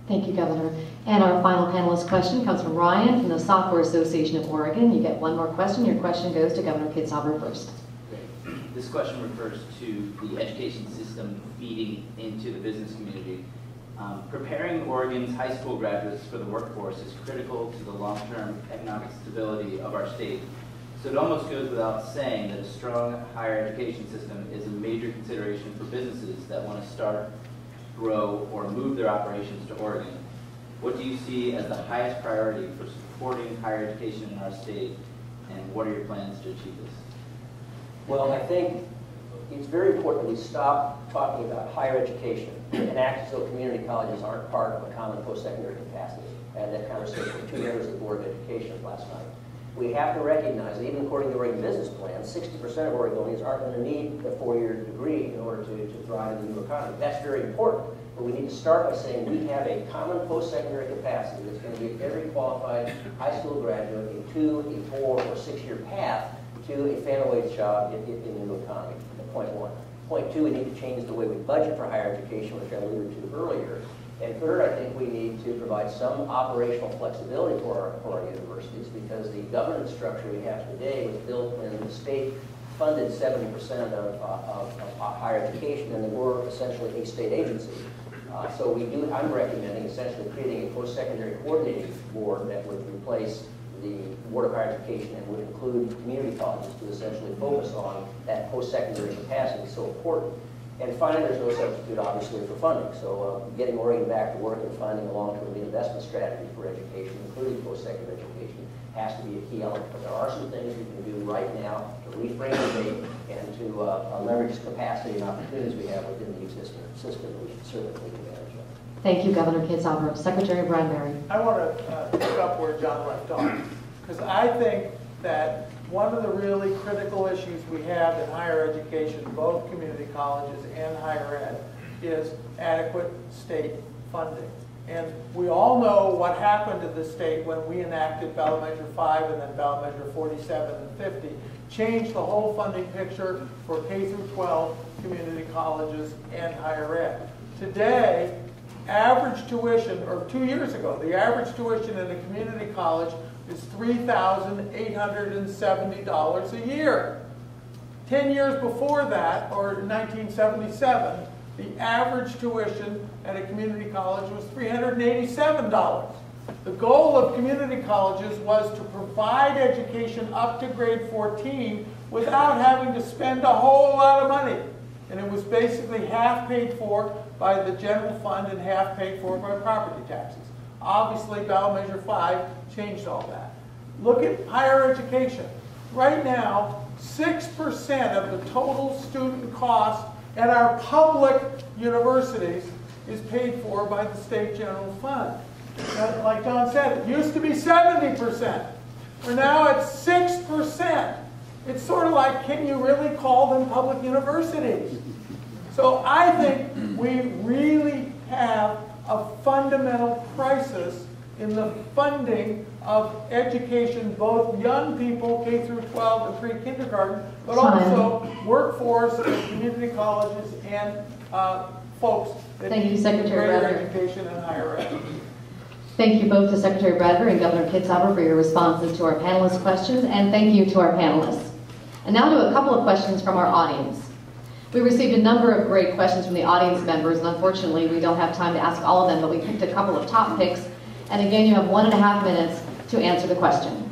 Thank you, Governor. And our final panelist question comes from Ryan from the Software Association of Oregon. You get one more question. Your question goes to Governor Kitzhaber first. Great. This question refers to the education system feeding into the business community. Preparing Oregon's high school graduates for the workforce is critical to the long-term economic stability of our state. So it almost goes without saying that a strong higher education system is a major consideration for businesses that want to start, grow, or move their operations to Oregon. What do you see as the highest priority for supporting higher education in our state, and what are your plans to achieve this? Well, I think it's very important that we stop talking about higher education and act as though community colleges aren't part of a common post-secondary capacity. I had that conversation with two members of the Board of Education last night. We have to recognize that even according to the Oregon Business Plan, 60% of Oregonians aren't going to need a four-year degree in order to thrive in the new economy. That's very important, but we need to start by saying we have a common post-secondary capacity that's going to give every qualified high school graduate a 2, a 4, or 6-year path to a family wage job in the new economy. Point one. Point two, we need to change the way we budget for higher education, which I alluded to earlier. And third, I think we need to provide some operational flexibility for our universities, because the governance structure we have today was built when the state funded 70% of higher education, and they were essentially a state agency. So I'm recommending essentially creating a post-secondary coordinating board that would replace the Board of Higher Education and would include community colleges to essentially focus on that post-secondary capacity that's so important. And finally, there's no substitute, obviously, for funding. So getting Oregon back to work and finding a long-term investment strategy for education, including post-secondary education, has to be a key element. But there are some things we can do right now to reframe the debate and to leverage capacity and opportunities we have within the existing system that we should certainly take advantage of. Thank you, Governor Kitzhaber. Secretary Bradbury. I want to pick up where John left off, because I think that one of the really critical issues we have in higher education, both community colleges and higher ed, is adequate state funding. And we all know what happened to the state when we enacted ballot measure 5 and then ballot measure 47 and 50, changed the whole funding picture for K through 12 community colleges and higher ed. Today, average tuition, or 2 years ago, the average tuition in a community college is $3,870 a year. 10 years before that, or 1977, the average tuition at a community college was $387. The goal of community colleges was to provide education up to grade 14 without having to spend a whole lot of money. And it was basically half paid for by the general fund and half paid for by property taxes. Obviously, ballot measure 5 changed all that. Look at higher education. Right now, 6% of the total student cost at our public universities is paid for by the state general fund. Now, like Don said, it used to be 70%. We're now at 6%. It's sort of like, can you really call them public universities? So I think we really have a fundamental crisis in the funding of education, both young people, K through 12 and pre-kindergarten, but also workforce and community colleges and folks that need greater education and higher ed. Thank you both to Secretary Bradbury and Governor Kitzhaber for your responses to our panelists' questions, and thank you to our panelists. And now to a couple of questions from our audience. We received a number of great questions from the audience members, and unfortunately we don't have time to ask all of them, but we picked a couple of top picks. And again, you have 1.5 minutes to answer the question.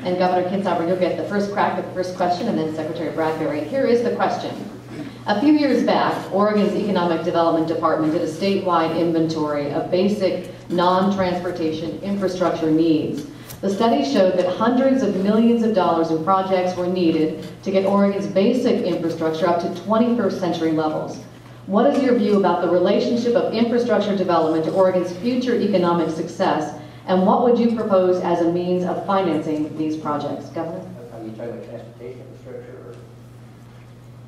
And Governor Kitzhaber, you'll get the first crack at the first question, and then Secretary Bradbury. Here is the question. A few years back, Oregon's Economic Development Department did a statewide inventory of basic non-transportation infrastructure needs. The study showed that hundreds of millions of dollars in projects were needed to get Oregon's basic infrastructure up to 21st century levels. What is your view about the relationship of infrastructure development to Oregon's future economic success, and what would you propose as a means of financing these projects? Governor? Are you talking about transportation infrastructure? Or?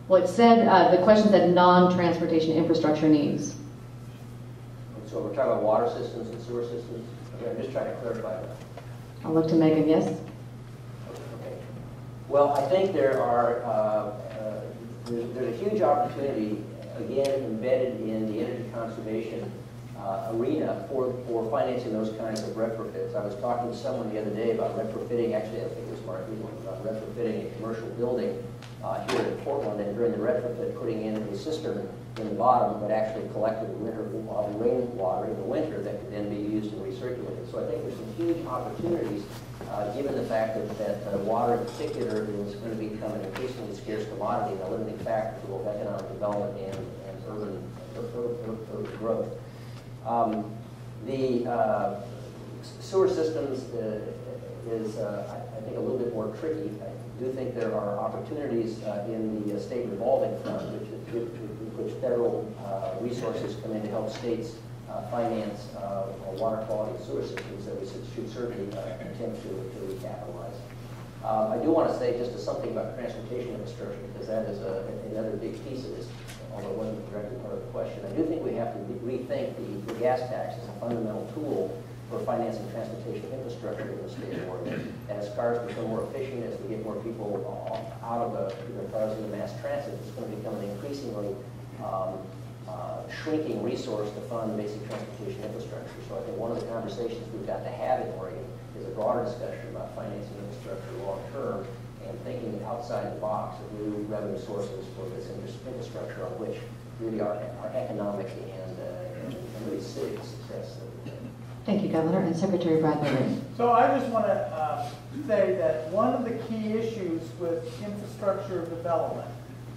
Well, it said, the question said non-transportation infrastructure needs. So we're talking about water systems and sewer systems? Okay, I'm just trying to clarify that. I'll look to Megan, yes? Okay. Well, I think there's a huge opportunity, again, embedded in the energy conservation arena for financing those kinds of retrofits. I was talking to someone the other day about retrofitting, actually I think it was Mark, about retrofitting a commercial building here in Portland, and during the retrofit putting in a cistern in the bottom that actually collected rainwater in the winter that could then be used and recirculated. So I think there's some huge opportunities given the fact that water in particular is going to become an increasingly scarce commodity and a limiting factor for both economic development and urban growth. The sewer systems is, I think, a little bit more tricky. I do think there are opportunities in the state revolving fund, which federal resources come in to help states finance water quality and sewer systems that we should certainly attempt to recapitalize. I do want to say just something about transportation infrastructure, because that is another big piece of this, although it wasn't directly part of the question. I do think we have to rethink the gas tax as a fundamental tool for financing transportation infrastructure in the state of Oregon. And as cars become more efficient, as we get more people out of the cars into mass transit, it's going to become an increasingly shrinking resource to fund basic transportation infrastructure. So I think one of the conversations we've got to have in Oregon is a broader discussion about financing infrastructure long term and thinking outside the box of new revenue sources for this infrastructure on which really our economic and really civic success. Thank you, Governor. And Secretary Bradbury. So I just want to say that one of the key issues with infrastructure development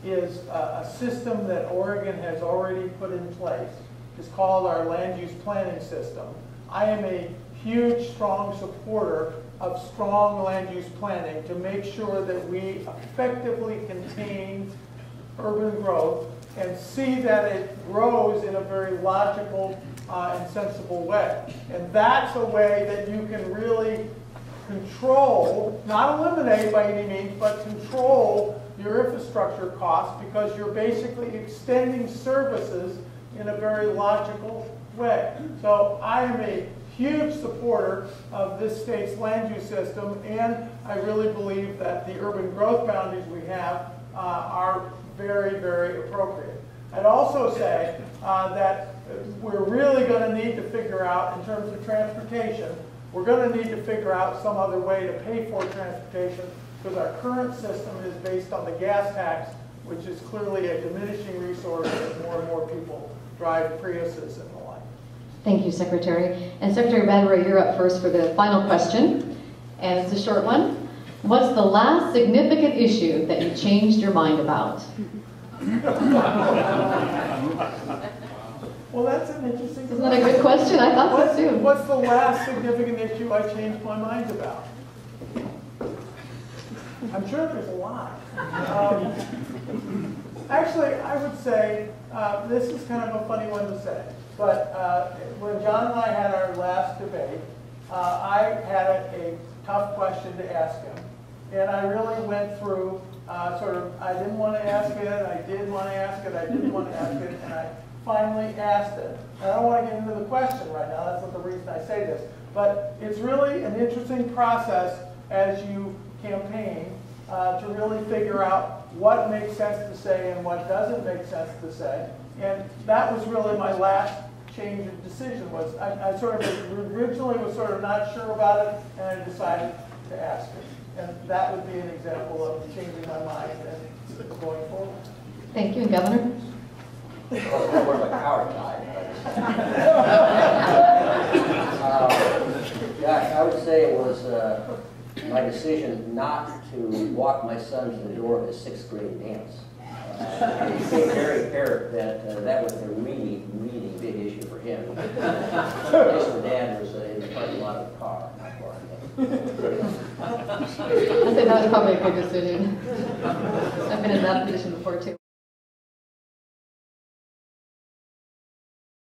is a system that Oregon has already put in place. It's called our land use planning system. I am a huge, strong supporter of strong land use planning to make sure that we effectively contain urban growth and see that it grows in a very logical and sensible way. And that's a way that you can really control, not eliminate by any means, but control your infrastructure costs, because you're basically extending services in a very logical way. So I am a huge supporter of this state's land use system, and I really believe that the urban growth boundaries we have are very, very appropriate. I'd also say that we're really going to need to figure out, in terms of transportation, we're going to need to figure out some other way to pay for transportation, because our current system is based on the gas tax, which is clearly a diminishing resource as more and more people drive Priuses and the like. Thank you, Secretary. And Secretary Bradbury, you're up first for the final question, and it's a short one. What's the last significant issue that you changed your mind about? Well, that's an interesting Isn't that a good question? I thought so too. What's the last significant issue I changed my mind about? I'm sure there's a lot. Actually, I would say, this is kind of a funny one to say, but when John and I had our last debate, I had a tough question to ask him. And I really went through I didn't want to ask it, I did want to ask it, I didn't want to ask it, and I finally asked it. And I don't want to get into the question right now, that's not the reason I say this. But it's really an interesting process as you campaign to really figure out what makes sense to say and what doesn't make sense to say. And that was really my last change of decision. Was I sort of originally was sort of not sure about it, and I decided to ask it. And that would be an example of changing my mind and going forward. Thank you, Governor. More of a coward guy. Gosh, I would say it was my decision not to walk my son to the door of his 6th grade dance. It became very apparent that that was a really, really big issue for him. His dad was in the parking lot of the car. I think that was probably a good decision. I've been in that position before too.